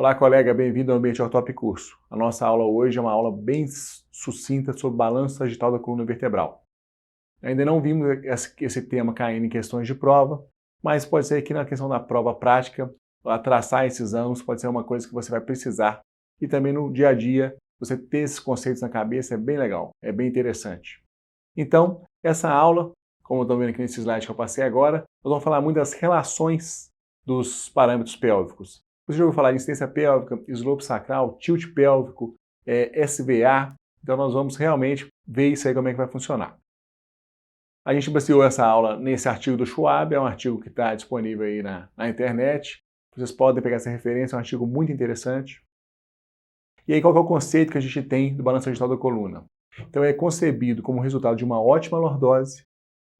Olá, colega, bem-vindo ao Ambiente Ortop Curso. A nossa aula hoje é uma aula bem sucinta sobre balanço sagital da coluna vertebral. Ainda não vimos esse tema caindo em questões de prova, mas pode ser que na questão da prova prática, a traçar esses ângulos pode ser uma coisa que você vai precisar. E também no dia a dia, você ter esses conceitos na cabeça é bem legal, é bem interessante. Então, essa aula, como estão vendo aqui nesse slide que eu passei agora, nós vamos falar muito das relações dos parâmetros pélvicos. Você já ouviu falar de incidência pélvica, slope sacral, tilt pélvico, SVA? Então nós vamos realmente ver isso aí como é que vai funcionar. A gente baseou essa aula nesse artigo do Schwab, é um artigo que está disponível aí na internet. Vocês podem pegar essa referência, é um artigo muito interessante. E aí qual que é o conceito que a gente tem do balanço sagital da coluna? Então é concebido como resultado de uma ótima lordose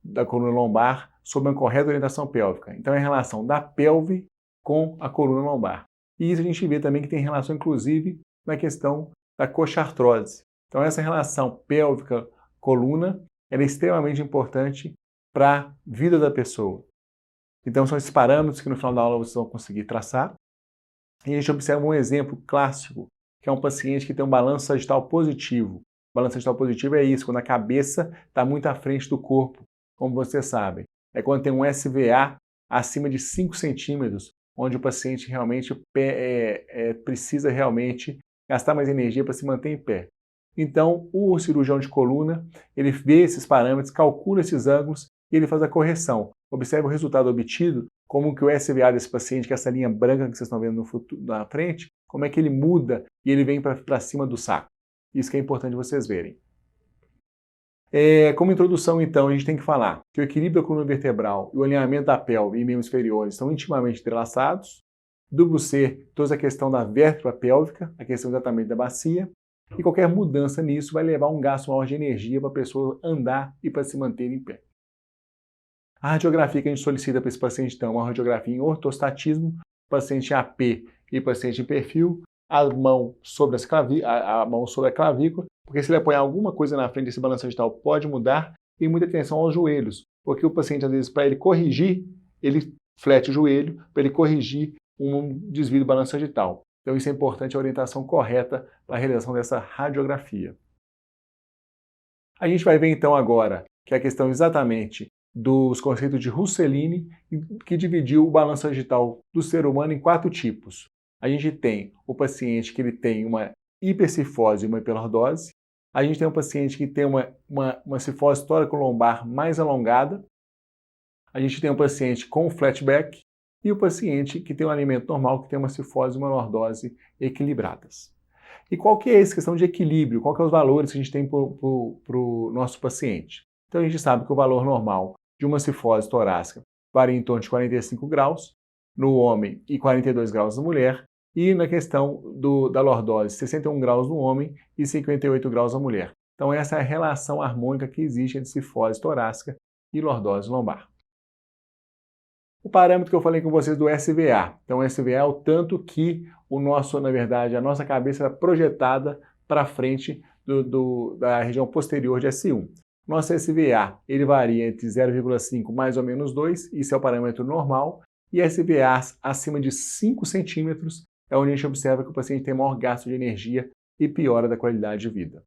da coluna lombar sob uma correta orientação pélvica. Então é a relação da pelve com a coluna lombar. E isso a gente vê também que tem relação, inclusive, na questão da coxartrose. Então essa relação pélvica-coluna é extremamente importante para a vida da pessoa. Então são esses parâmetros que no final da aula vocês vão conseguir traçar. E a gente observa um exemplo clássico, que é um paciente que tem um balanço sagital positivo. O balanço sagital positivo é isso, quando a cabeça está muito à frente do corpo, como vocês sabem. É quando tem um SVA acima de 5 centímetros, onde o paciente realmente precisa realmente gastar mais energia para se manter em pé. Então, o cirurgião de coluna, ele vê esses parâmetros, calcula esses ângulos e ele faz a correção. Observe o resultado obtido, como que o SVA desse paciente, que é essa linha branca que vocês estão vendo na frente, como é que ele muda e ele vem para cima do saco. Isso que é importante vocês verem. Como introdução, então, a gente tem que falar que o equilíbrio da coluna vertebral e o alinhamento da pelve e membros inferiores estão intimamente entrelaçados. Duplo C, toda a questão da vértebra pélvica, a questão exatamente da bacia. E qualquer mudança nisso vai levar a um gasto maior de energia para a pessoa andar e para se manter em pé. A radiografia que a gente solicita para esse paciente, então, é uma radiografia em ortostatismo, paciente AP e paciente em perfil, a mão sobre a clavícula, porque se ele apoiar alguma coisa na frente desse balanço sagital pode mudar, e muita atenção aos joelhos, porque o paciente, às vezes, para ele corrigir, ele flete o joelho, para ele corrigir um desvio do balanço sagital. Então isso é importante, a orientação correta para a realização dessa radiografia. A gente vai ver então agora que é a questão exatamente dos conceitos de Russelini, que dividiu o balanço sagital do ser humano em 4 tipos. A gente tem o paciente que ele tem uma hipercifose e uma hiperlordose. A gente tem um paciente que tem uma cifose tóraco-lombar mais alongada. A gente tem um paciente com flatback e o paciente que tem um alimento normal, que tem uma cifose e uma lordose equilibradas. E qual que é essa questão de equilíbrio? Qual que é os valores que a gente tem para o nosso paciente? Então a gente sabe que o valor normal de uma cifose torácica varia em torno de 45 graus no homem e 42 graus na mulher, e na questão da lordose, 61 graus no homem e 58 graus na mulher. Então essa é a relação harmônica que existe entre cifose torácica e lordose lombar. O parâmetro que eu falei com vocês do SVA. Então o SVA é o tanto que a nossa cabeça é projetada para frente da região posterior de S1. Nosso SVA, ele varia entre 0,5 mais ou menos 2, isso é o parâmetro normal, e SVA acima de 5 centímetros é onde a gente observa que o paciente tem maior gasto de energia e piora da qualidade de vida.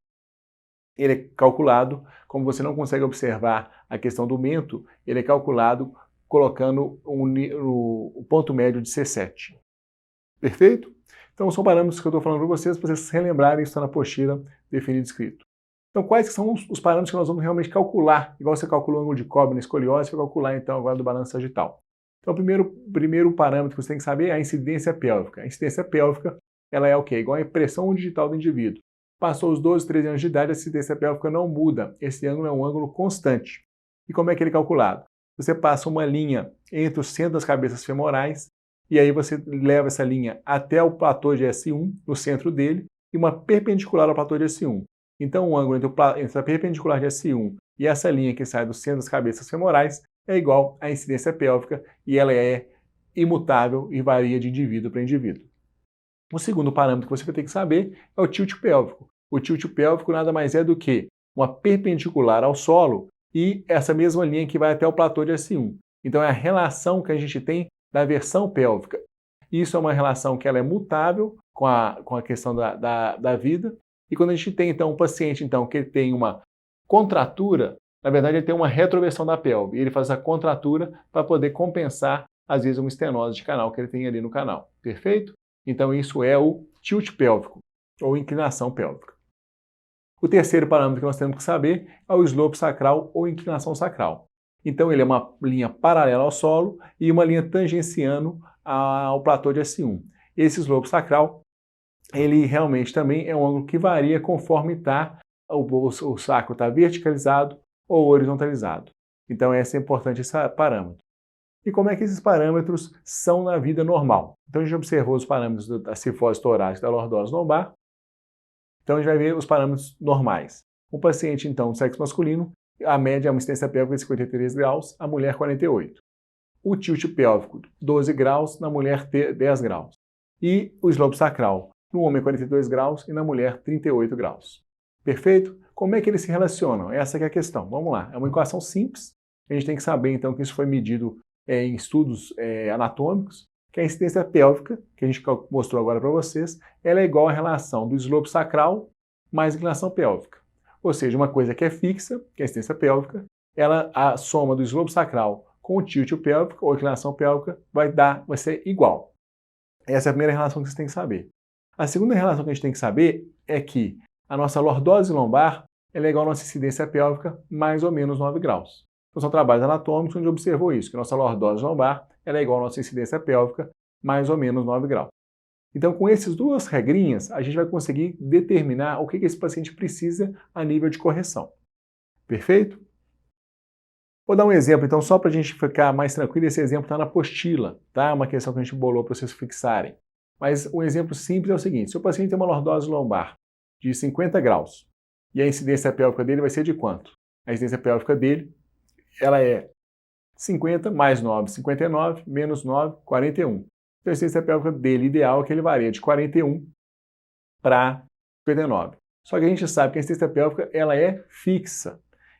Ele é calculado, como você não consegue observar a questão do mento, ele é calculado colocando o ponto médio de C7. Perfeito? Então são parâmetros que eu estou falando para vocês relembrarem, isso está na apostila definido e escrito. Então quais são os parâmetros que nós vamos realmente calcular? Igual você calculou o ângulo de Cobb na escoliose, você vai calcular então agora do balanço sagital. Então o primeiro parâmetro que você tem que saber é a incidência pélvica. A incidência pélvica, ela é o quê? Igual a impressão digital do indivíduo. Passou os 12, 13 anos de idade, a incidência pélvica não muda. Esse ângulo é um ângulo constante. E como é que ele é calculado? Você passa uma linha entre o centro das cabeças femorais e aí você leva essa linha até o platô de S1, no centro dele, e uma perpendicular ao platô de S1. Então o ângulo entre a perpendicular de S1 e essa linha que sai do centro das cabeças femorais é igual à incidência pélvica e ela é imutável e varia de indivíduo para indivíduo. O segundo parâmetro que você vai ter que saber é o tilt pélvico. O tilt pélvico nada mais é do que uma perpendicular ao solo e essa mesma linha que vai até o platô de S1. Então é a relação que a gente tem da versão pélvica. Isso é uma relação que ela é mutável com a questão da vida. E quando a gente tem, então, um paciente então, que ele tem uma contratura, na verdade ele tem uma retroversão da pelve. E ele faz essa contratura para poder compensar, às vezes, uma estenose de canal que ele tem ali no canal. Perfeito? Então isso é o tilt pélvico, ou inclinação pélvica. O terceiro parâmetro que nós temos que saber é o slope sacral ou inclinação sacral. Então ele é uma linha paralela ao solo e uma linha tangenciando ao platô de S1. Esse slope sacral, ele realmente também é um ângulo que varia conforme o sacro está verticalizado ou horizontalizado. Então esse é importante esse parâmetro. E como é que esses parâmetros são na vida normal? Então a gente observou os parâmetros da cifose torácica e da lordose lombar. Então a gente vai ver os parâmetros normais. O paciente, então, do sexo masculino, a média é uma incidência pélvica de 53 graus, a mulher 48. O tilt pélvico, 12 graus, na mulher 10 graus. E o slope sacral, no homem 42 graus e na mulher 38 graus. Perfeito? Como é que eles se relacionam? Essa que é a questão. Vamos lá. É uma equação simples. A gente tem que saber, então, que isso foi medido em estudos anatômicos, que a incidência pélvica, que a gente mostrou agora para vocês, ela é igual à relação do slope sacral mais inclinação pélvica. Ou seja, uma coisa que é fixa, que é a incidência pélvica, a soma do slope sacral com o tilt pélvico ou inclinação pélvica vai ser igual. Essa é a primeira relação que vocês têm que saber. A segunda relação que a gente tem que saber é que a nossa lordose lombar ela é igual à nossa incidência pélvica mais ou menos 9 graus. Então são trabalhos anatômicos onde observou isso, que a nossa lordose lombar ela é igual à nossa incidência pélvica mais ou menos 9 graus. Então com essas duas regrinhas a gente vai conseguir determinar o que esse paciente precisa a nível de correção. Perfeito? Vou dar um exemplo, então, só para a gente ficar mais tranquilo. Esse exemplo está na apostila, tá? É uma questão que a gente bolou para vocês fixarem. Mas um exemplo simples é o seguinte: se o paciente tem uma lordose lombar de 50 graus e a incidência pélvica dele vai ser de quanto? A incidência pélvica dele ela é 50 mais 9, 59, menos 9, 41. Então a incidência pélvica dele ideal é que ele varia de 41 para 59. Só que a gente sabe que a incidência pélvica ela é fixa.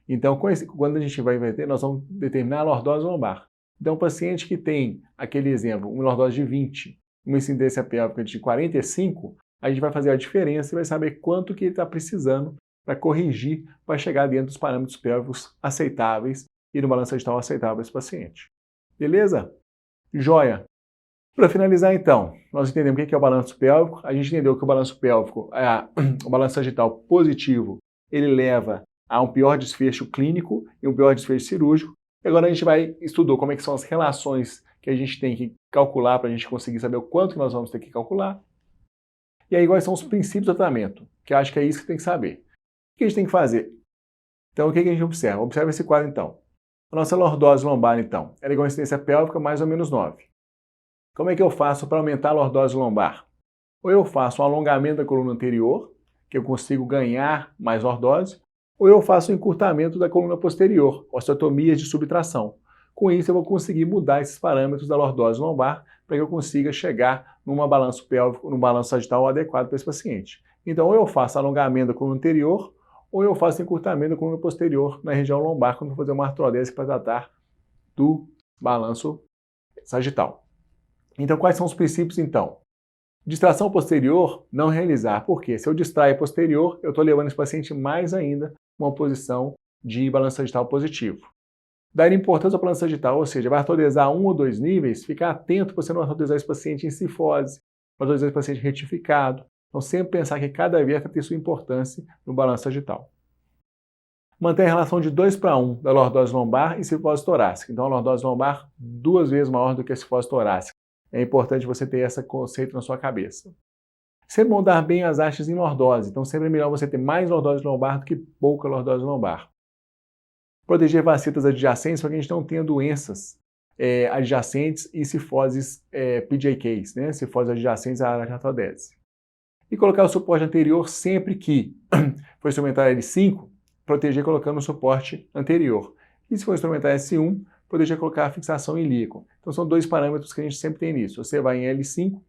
Então, quando a gente vai inverter, nós vamos determinar a lordose lombar. Então, o paciente que tem aquele exemplo, uma lordose de 20, uma incidência pélvica de 45, a gente vai fazer a diferença e vai saber quanto que ele está precisando para corrigir, para chegar dentro dos parâmetros pélvicos aceitáveis e no balanço sagital aceitável para esse paciente. Beleza? Joia! Para finalizar, então, nós entendemos o que é o balanço pélvico. A gente entendeu que o balanço pélvico, o balanço sagital positivo, ele leva a um pior desfecho clínico e um pior desfecho cirúrgico. E agora a gente estudou como é que são as relações que a gente tem que calcular para a gente conseguir saber o quanto que nós vamos ter que calcular. E aí quais são os princípios do tratamento, que eu acho que é isso que tem que saber. O que a gente tem que fazer? Então o que a gente observa? Observa esse quadro então. A nossa lordose lombar então, ela é igual a incidência pélvica mais ou menos 9. Como é que eu faço para aumentar a lordose lombar? Ou eu faço um alongamento da coluna anterior, que eu consigo ganhar mais lordose, ou eu faço um encurtamento da coluna posterior, osteotomias de subtração. Com isso eu vou conseguir mudar esses parâmetros da lordose lombar para que eu consiga chegar num balanço pélvico, num balanço sagital adequado para esse paciente. Então ou eu faço alongamento da coluna anterior, ou eu faço encurtamento da coluna posterior na região lombar quando eu vou fazer uma artrodese para tratar do balanço sagital. Então quais são os princípios então? Distração posterior, não realizar. Por quê? Se eu distrair posterior, eu estou levando esse paciente mais ainda uma posição de balanço sagital positivo. Dar importância ao balanço sagital, ou seja, vai artrodesar 1 ou 2 níveis, ficar atento para você não artrodesar esse paciente em cifose, artrodesar esse paciente retificado. Então sempre pensar que cada vértebra tem sua importância no balanço sagital. Manter a relação de 2:1 da lordose lombar e cifose torácica. Então a lordose lombar 2 vezes maior do que a cifose torácica. É importante você ter esse conceito na sua cabeça. Sempre moldar bem as hastes em lordose. Então sempre é melhor você ter mais lordose lombar do que pouca lordose lombar. Proteger vacitas adjacentes para que a gente não tenha doenças adjacentes e cifoses PJKs, né? Cifoses adjacentes à artrodese. E colocar o suporte anterior sempre que for instrumentar L5, proteger colocando o suporte anterior. E se for instrumentar S1, proteger colocar a fixação em ilíaco. Então são 2 parâmetros que a gente sempre tem nisso. Você vai em L5,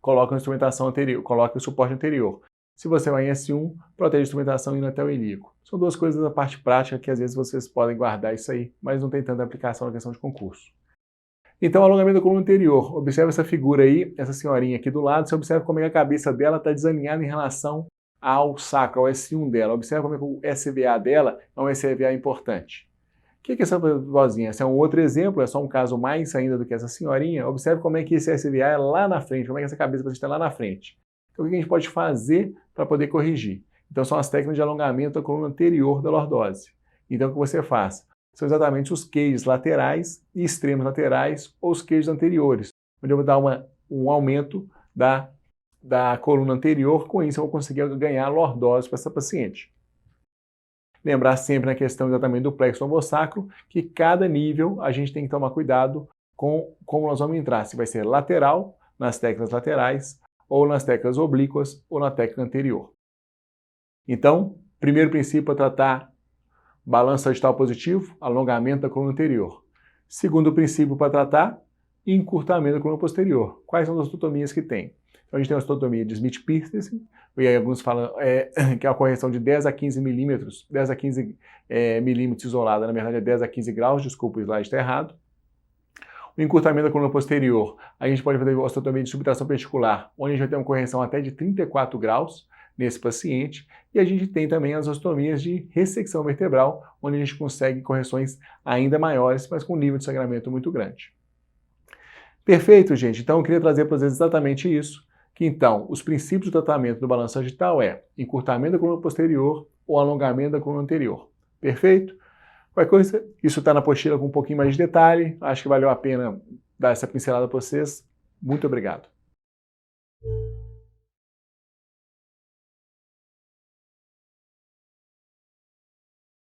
coloca a instrumentação anterior, coloca o suporte anterior. Se você vai em S1, protege a instrumentação indo até o ilíaco. São 2 coisas da parte prática que às vezes vocês podem guardar isso aí, mas não tem tanta aplicação na questão de concurso. Então, alongamento da coluna anterior. Observa essa figura aí, essa senhorinha aqui do lado. Você observa como é que a cabeça dela está desalinhada em relação ao sacro, ao S1 dela. Observa como é que o SVA dela é um SVA importante. O que é essa vozinha? Esse é um outro exemplo, é só um caso mais ainda do que essa senhorinha. Observe como é que esse SVA é lá na frente, como é que essa cabeça está lá na frente. Então, o que a gente pode fazer para poder corrigir? Então, são as técnicas de alongamento da coluna anterior da lordose. Então, o que você faz? São exatamente os queixos laterais e extremos laterais ou os queixos anteriores, onde eu vou dar um aumento da coluna anterior, com isso eu vou conseguir ganhar lordose para essa paciente. Lembrar sempre na questão exatamente do plexo lombosacro, que cada nível a gente tem que tomar cuidado com como nós vamos entrar, se vai ser lateral, nas teclas laterais, ou nas teclas oblíquas, ou na tecla anterior. Então, primeiro princípio é tratar balanço sagital positivo, alongamento da coluna anterior. Segundo princípio para tratar, encurtamento da coluna posterior. Quais são as osteotomias que tem? Então a gente tem a osteotomia de Smith-Petersen, e aí alguns falam que é a correção de 10 a 15 milímetros, 10 a 15 milímetros isolada, na verdade é 10 a 15 graus, desculpa, o slide está errado. O encurtamento da coluna posterior, a gente pode fazer a osteotomia de subtração pedicular, onde a gente vai ter uma correção até de 34 graus, nesse paciente, e a gente tem também as osteotomias de ressecção vertebral, onde a gente consegue correções ainda maiores, mas com um nível de sangramento muito grande. Perfeito, gente. Então eu queria trazer para vocês exatamente isso, que então os princípios do tratamento do balanço sagital é encurtamento da coluna posterior ou alongamento da coluna anterior. Perfeito? Qualquer coisa, isso está na apostila com um pouquinho mais de detalhe, acho que valeu a pena dar essa pincelada para vocês. Muito obrigado.